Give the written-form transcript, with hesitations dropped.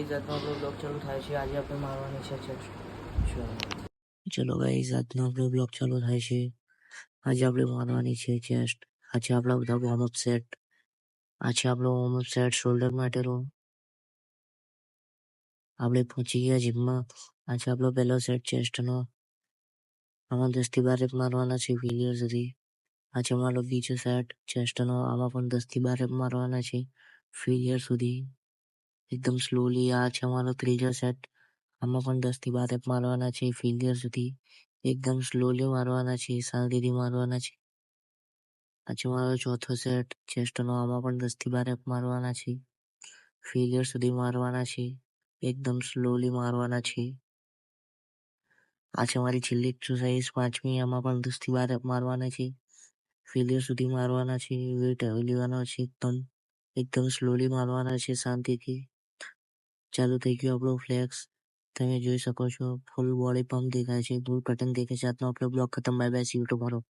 Guys આજનો આપણો blog ચાલુ થાય છે. આજે આપણે મારવાની છે ચેસ્ટ. ચલો ગાઈઝ આજનો આપણો બ્લોગ ચાલુ થાય છે. આજે આપણે મારવાની છે ચેસ્ટ. આજે આપણા બધા વોર્મઅપ સેટ. આજે આપણો વોર્મઅપ સેટ શોલ્ડર માટેનો. આપણે પહોંચી ગયા જીમમાં. આજે આપણો પહેલો સેટ ચેસ્ટનો. આમાં 10 થી 12 રેપ મારવાના છે ફેલિયર સુધી. આજે અમારો બીજો સેટ ચેસ્ટનો. આમાં પણ 10 થી 12 રેપ મારવાના છે ફેલિયર સુધી. એકદમ સ્લોલી. આ છે અમારો ત્રીજો સેટ. આમાં પણ 10 થી 12 રેપ મારવાના છે ફેલિયર સુધી. એકદમ સ્લોલી મારવાના છે, શાંતિથી મારવાના છે. આજે મારો ચોથો સેટ ચેસ્ટનો. આમાં પણ 10 થી 12 રેપ મારવાના છે ફેલિયર સુધી મારવાના છે. એકદમ સ્લોલી મારવાના છે. આજે મારી છેલ્લી એક્સરસાઇઝ પાંચમી. આમાં પણ 10 થી 12 રેપ મારવાના છે ફેલિયર સુધી મારવાના છે. વેટ લેવાનો છે એકદમ સ્લોલી મારવાના છે, શાંતિથી. ચાલુ થઈ ગયો આપણો ફ્લેક્સ. તમે જોઈ શકો છો ફૂલ બોડી પમ્પ દેખાય છે, ફૂલ પેટર્ન દેખાય છે. આજનો આપણો બ્લોગ ખતમ. Bye bye, C you tomorrow.